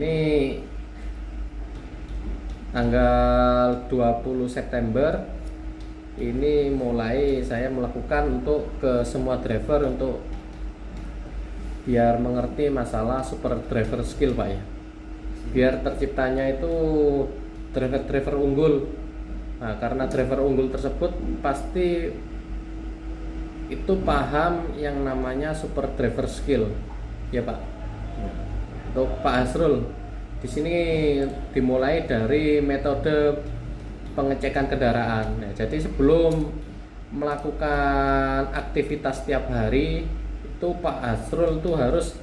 Ini tanggal 20 September ini mulai saya melakukan untuk ke semua driver untuk biar mengerti masalah super driver skill Pak ya, biar terciptanya itu driver-driver unggul. Nah, karena driver unggul tersebut pasti itu paham yang namanya super driver skill ya Pak. Untuk Pak Hasrul, di sini dimulai dari metode pengecekan kendaraan. Nah, jadi sebelum melakukan aktivitas setiap hari itu Pak Hasrul tuh harus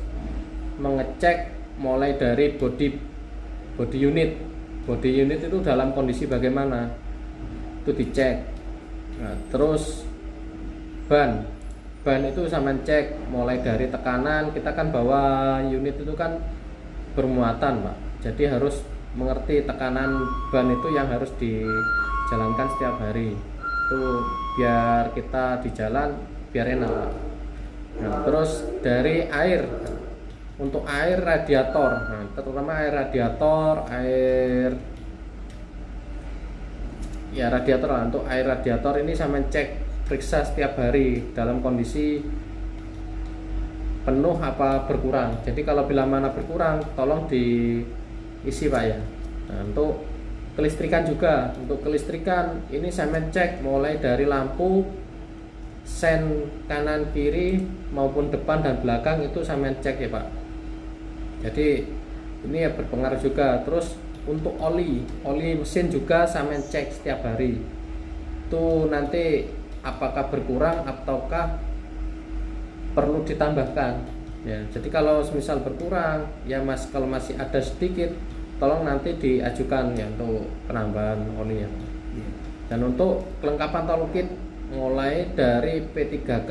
mengecek mulai dari body unit. Body unit itu dalam kondisi bagaimana? Itu dicek. Nah, terus ban itu sama cek mulai dari tekanan. Kita kan bawa unit itu kan bermuatan Pak, jadi harus mengerti tekanan ban itu yang harus dijalankan setiap hari itu biar kita di jalan biar enak Pak. Nah, terus dari air, untuk air radiator, nah, terutama air radiator, radiator lah. Untuk air radiator ini saya cek periksa setiap hari dalam kondisi penuh apa berkurang. Jadi kalau bila mana berkurang tolong diisi Pak ya. Nah, untuk kelistrikan juga, untuk kelistrikan ini saya cek mulai dari lampu sen kanan kiri maupun depan dan belakang itu saya cek ya Pak. Jadi ini ya berpengaruh juga. Terus untuk oli mesin juga saya cek setiap hari. Itu nanti apakah berkurang ataukah perlu ditambahkan ya. Jadi kalau misal berkurang ya Mas, kalau masih ada sedikit tolong nanti diajukan ya untuk penambahan oli ya. Dan untuk kelengkapan tol kit mulai dari P3K,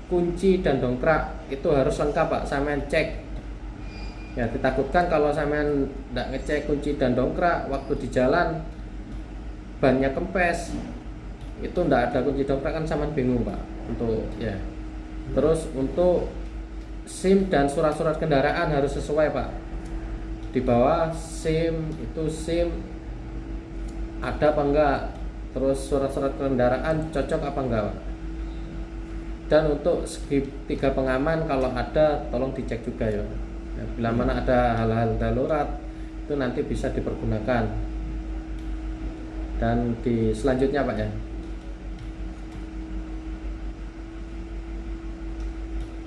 kunci dan dongkrak itu harus lengkap Pak, sampean cek ya. Ditakutkan kalau sampean tidak ngecek kunci dan dongkrak waktu di jalan bannya kempes, itu tidak ada kunci dongkrak kan sampean bingung Pak untuk ya. Terus untuk SIM dan surat-surat kendaraan harus sesuai Pak. Di bawah SIM itu SIM ada apa enggak, terus surat-surat kendaraan cocok apa enggak Pak. Dan untuk segitiga pengaman kalau ada tolong dicek juga ya. Nah, bila mana ada hal-hal darurat itu nanti bisa dipergunakan. Dan di selanjutnya Pak ya,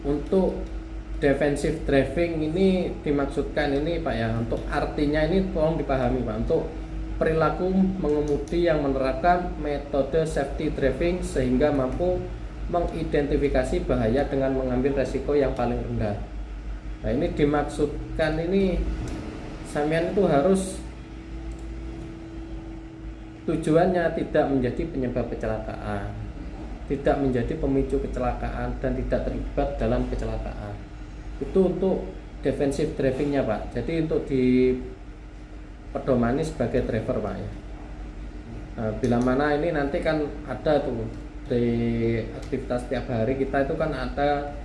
untuk defensive driving ini dimaksudkan ini Pak ya, untuk artinya ini tolong dipahami Pak, untuk perilaku mengemudi yang menerapkan metode safety driving sehingga mampu mengidentifikasi bahaya dengan mengambil resiko yang paling rendah. Nah, ini dimaksudkan ini sampean itu harus tujuannya tidak menjadi penyebab kecelakaan, tidak menjadi pemicu kecelakaan, dan tidak terlibat dalam kecelakaan. Itu untuk defensive drivingnya Pak. Jadi untuk di pedomani sebagai driver Pak ya. Nah, bila mana ini nanti kan ada tuh di aktivitas setiap hari kita itu kan ada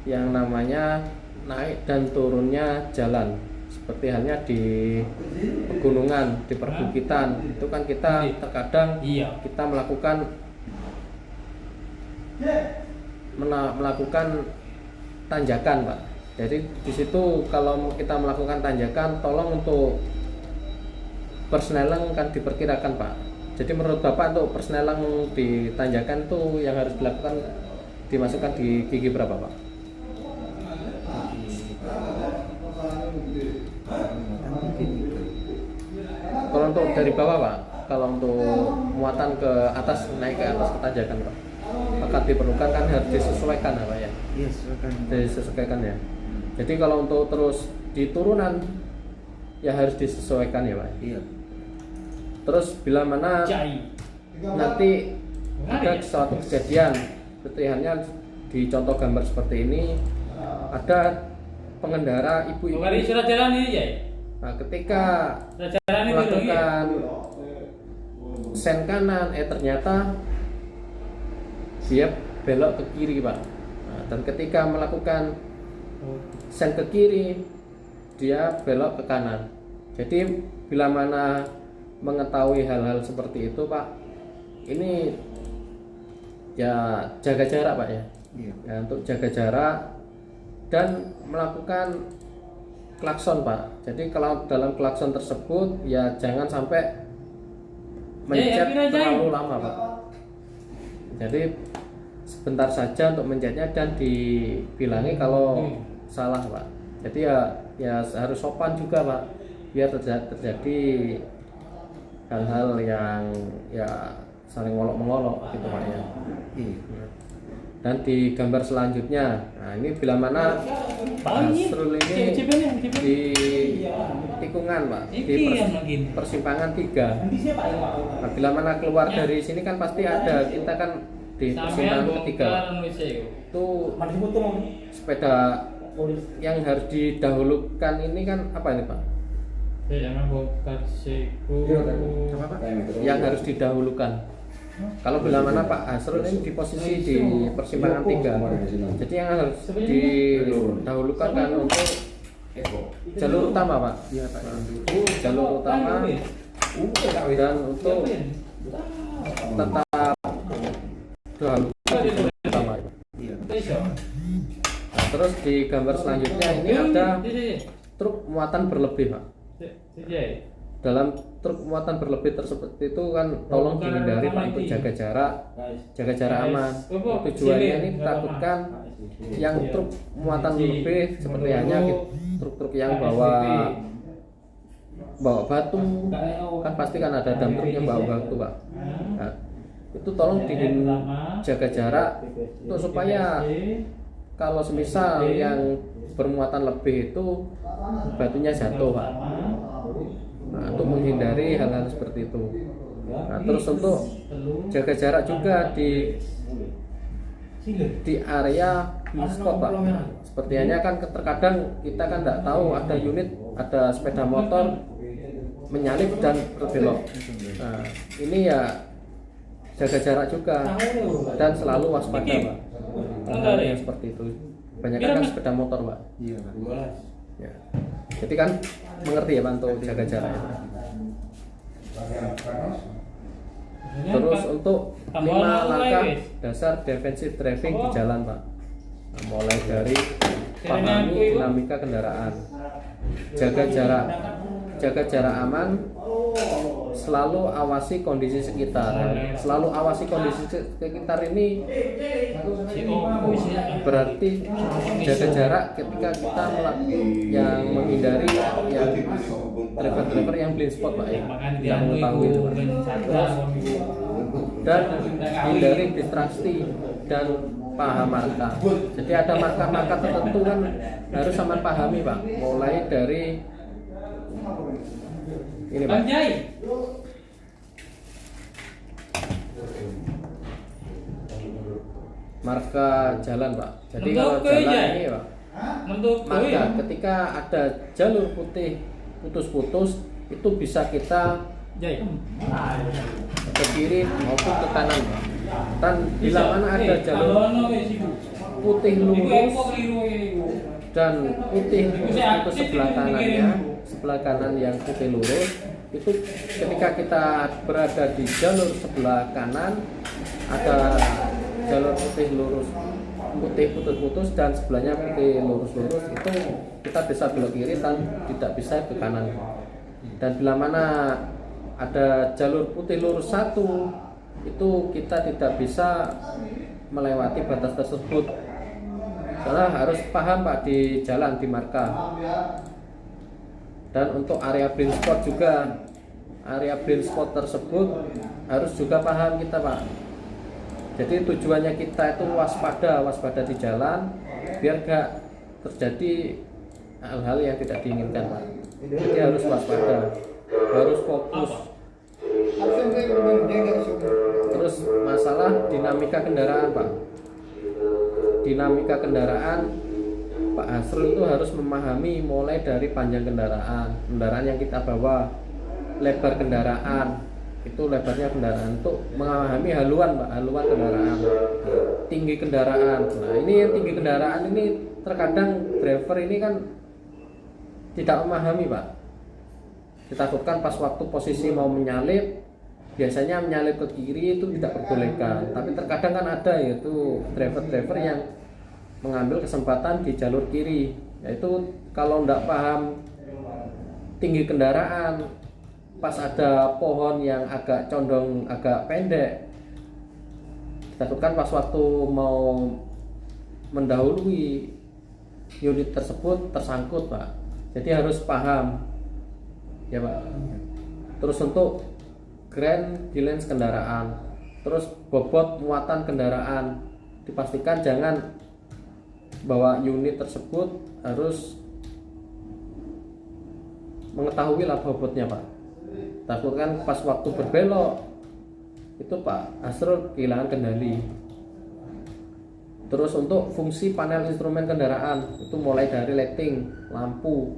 yang namanya naik dan turunnya jalan, seperti halnya di pegunungan, di perbukitan itu kan kita terkadang kita melakukan tanjakan Pak. Jadi di situ kalau kita melakukan tanjakan tolong untuk persneling kan diperkirakan Pak. Jadi menurut Bapak untuk persneling di tanjakan itu yang harus dilakukan dimasukkan di gigi berapa Pak? Kalau untuk dari bawah Pak, kalau untuk muatan ke atas, naik ke atas ke tanjakan Pak, akan diperlukan kan harus disesuaikan apa ya? Iya, disesuaikan ya. Jadi kalau untuk terus di turunan ya harus disesuaikan ya Pak. Iya. Terus bila mana nanti ada suatu kejadian, seperti halnya di contoh gambar seperti ini, ada pengendara ibu-ibu. Nah, ketika melakukan sen kanan, ternyata dia belok ke kiri Pak. Nah, dan ketika melakukan sen ke kiri dia belok ke kanan. Jadi bila mana mengetahui hal-hal seperti itu Pak, ini ya jaga jarak Pak ya. Ya, untuk jaga jarak dan melakukan klakson Pak. Jadi kalau dalam klakson tersebut ya jangan sampai mencet terlalu lama Pak. Jadi sebentar saja untuk mencetnya dan dibilangi kalau salah Pak. Jadi ya harus sopan juga Pak, biar terjadi hal-hal yang ya saling ngolok-mengolok gitu Pak ya. Dan di gambar selanjutnya, nah ini bila mana Hasrul ini di tikungan Pak, di persimpangan 3. Nah, bila mana keluar dari sini kan pasti ada, kita kan di persimpangan ketiga itu sepeda yang harus didahulukan ini kan apa ini Pak? Yang harus didahulukan. Kalau bila mana Pak Hasrul ini di posisi di persimpangan 3, jadi yang harus didahulukan kan untuk jalur utama Pak. Iya Pak. Jalur utama dan untuk tetap dahulukan utama. Nah, terus di gambar selanjutnya ini ada truk muatan berlebih Pak. Dalam truk muatan berlebih tersebut itu kan tolong dihindari Pak untuk jaga jarak aman. Tujuannya ini takutkan yang truk muatan lebih seperti hanya truk-truk yang bawa batu kan pasti kan ada dump truk yang bawa batu Pak. Nah, itu tolong jaga jarak untuk supaya kalau semisal yang bermuatan lebih itu batunya jatuh Pak. Nah, untuk menghindari hal-hal seperti itu. Nah, terus untuk jaga jarak juga di area blind spot Pak. Seperti hanya kan terkadang kita kan tidak tahu ada unit, ada sepeda motor menyalip dan berbelok. Nah, ini ya jaga jarak juga dan selalu waspada Pak. Hal yang seperti itu. Banyak kan sepeda motor Pak. Iya. Ya. Jadi kan mengerti ya Pak untuk jaga jarak. Terus untuk 5 langkah dasar defensive driving di jalan Pak. Nah, mulai dari pahami dinamika kendaraan, jaga jarak aman, selalu awasi kondisi sekitar. Selalu awasi kondisi sekitar ini berarti jaga jarak ketika kita yang menghindari yang driver-driver yang blind spot Pak ya, yang mengetahui itu Pak. Terus dan hindari distraksi dan paham marka. Jadi ada marka-marka tertentu kan harus sama pahami Pak. Mulai dari ini Pak. Marka jalan Pak. Jadi kalau jalan ini Pak, marka ketika ada jalur putih putus-putus itu bisa kita ke kiri maupun ke kanan Pak. Dan bila mana ada jalur putih lurus dan putih itu sebelah kanan yang putih lurus, itu ketika kita berada di jalur sebelah kanan ada jalur putih lurus, putih putus-putus dan sebelahnya putih lurus-lurus, itu kita bisa belok kiri dan tidak bisa ke kanan. Dan bila mana ada jalur putih lurus 1, itu kita tidak bisa melewati batas tersebut karena harus paham Pak di jalan, di marka. Dan untuk area blind spot juga, area blind spot tersebut harus juga paham kita Pak. Jadi tujuannya kita itu waspada di jalan biar gak terjadi hal-hal yang tidak diinginkan Pak. Jadi harus waspada, harus fokus. Terus masalah dinamika kendaraan Pak. Dinamika kendaraan Pak Hasrul itu harus memahami mulai dari panjang kendaraan yang kita bawa, lebar kendaraan, itu lebarnya kendaraan, untuk memahami haluan Pak, haluan kendaraan, tinggi kendaraan. Nah ini yang tinggi kendaraan ini terkadang driver ini kan tidak memahami Pak. Ditakutkan pas waktu posisi mau menyalip, biasanya menyalip ke kiri itu tidak diperbolehkan. Tapi terkadang kan ada yaitu driver-driver yang mengambil kesempatan di jalur kiri, yaitu kalau tidak paham tinggi kendaraan, pas ada pohon yang agak condong agak pendek, ditakutkan pas waktu mau mendahului unit tersebut tersangkut Pak. Jadi harus paham ya Pak. Terus untuk grand balance kendaraan, terus bobot muatan kendaraan, dipastikan jangan bawa unit tersebut harus mengetahui lah bobotnya Pak. Takutkan pas waktu berbelok itu Pak Asrul kehilangan kendali. Terus untuk fungsi panel instrumen kendaraan itu mulai dari lighting, lampu.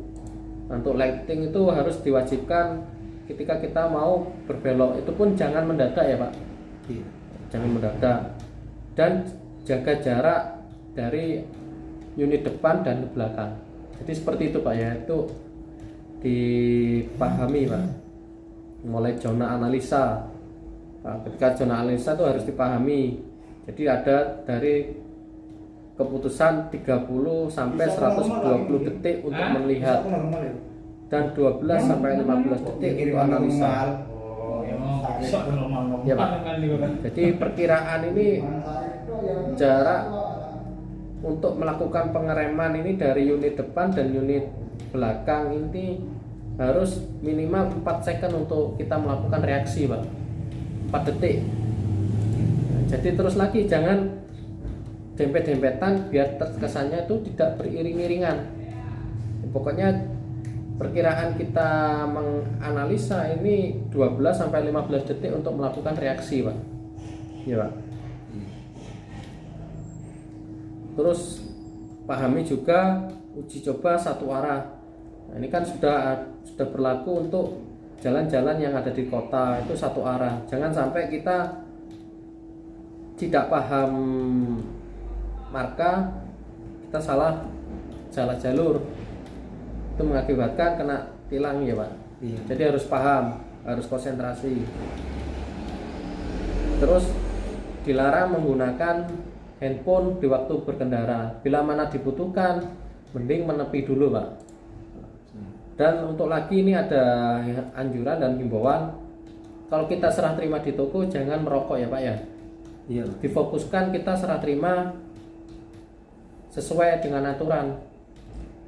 Untuk lighting itu harus diwajibkan ketika kita mau berbelok, itu pun jangan mendadak ya Pak. Jangan mendadak. Dan jaga jarak dari unit depan dan belakang. Jadi seperti itu Pak ya, itu dipahami Pak. Mulai zona analisa. Nah, ketika zona analisa itu harus dipahami. Jadi ada dari keputusan 30 sampai 120 detik untuk melihat dan 12 sampai 15 detik untuk analisa. Ya Pak. Jadi perkiraan ini jarak untuk melakukan pengereman ini dari unit depan dan unit belakang ini harus minimal 4 second untuk kita melakukan reaksi Pak. 4 detik. Jadi terus lagi jangan dempet-dempetan biar terkesannya itu tidak beriring-iringan. Pokoknya perkiraan kita menganalisa ini 12 sampai 15 detik untuk melakukan reaksi Pak. Ya Pak. Terus pahami juga uji coba satu arah. Nah, ini kan sudah berlaku untuk jalan-jalan yang ada di kota itu satu arah. Jangan sampai kita tidak paham marka, kita salah jalur, itu mengakibatkan kena tilang ya Pak. Jadi harus paham, harus konsentrasi. Terus dilarang menggunakan handphone di waktu berkendara. Bila mana dibutuhkan, mending menepi dulu Pak. Dan untuk lagi ini ada anjuran dan himbauan, kalau kita serah terima di toko jangan merokok ya Pak ya. Iya. Difokuskan kita serah terima sesuai dengan aturan.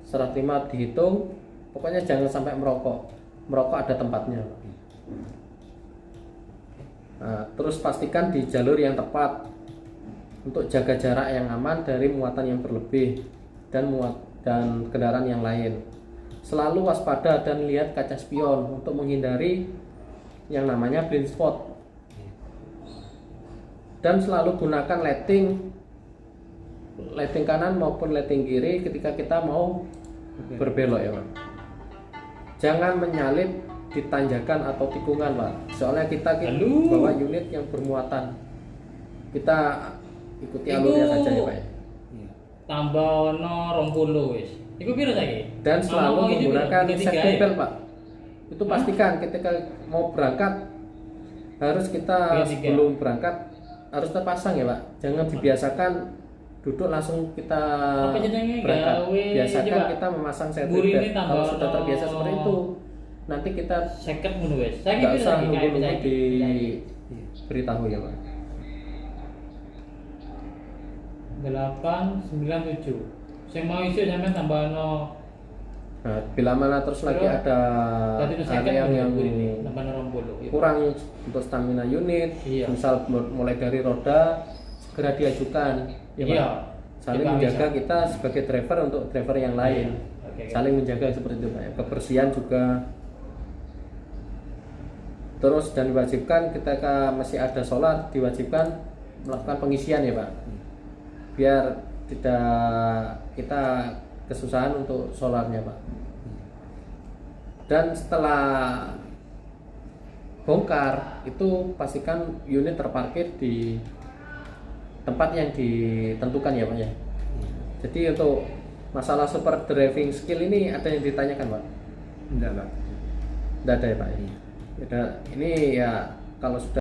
Serah terima dihitung, pokoknya jangan sampai merokok. Merokok ada tempatnya. Nah, terus pastikan di jalur yang tepat untuk jaga jarak yang aman dari muatan yang berlebih dan kendaraan yang lain. Selalu waspada dan lihat kaca spion untuk menghindari yang namanya blind spot. Dan selalu gunakan lighting kanan maupun lighting kiri ketika kita mau berbelok ya Pak. Jangan menyalip di tanjakan atau tikungan Pak. Soalnya kita bawa unit yang bermuatan. Kita ikuti alurnya saja ya Pak ya. Tambah ono 20 wis. Iku piro saiki? Dan selalu menggunakan safety belt Pak. Itu pastikan ketika mau berangkat harus kita sebelum berangkat harus terpasang ya Pak. Jangan dibiasakan duduk langsung kita berangkat. Biasakan kita memasang safety belt. Kalau sudah terbiasa seperti itu, nanti kita seket ngono wis. Nggak usah nunggu-nunggu diberitahu ya Pak. 897. Sing mau isu sampean tambahno. Nah, bila mana terus lagi ada area yang kurang untuk stamina unit, misal mulai dari roda, segera diajukan ya Pak. Saling menjaga kita sebagai driver untuk driver yang lain. Saling menjaga seperti itu Pak. Kebersihan juga. Terus dan diwajibkan ketika masih ada sholat diwajibkan melakukan pengisian ya Pak. Biar tidak kita kesusahan untuk sholatnya Pak. Dan setelah bongkar itu pastikan unit terparkir di tempat yang ditentukan ya Pak ya. Jadi untuk masalah super driving skill ini ada yang ditanyakan Pak? Enggak, Pak. Tidak ada ya Pak. Ini ya kalau sudah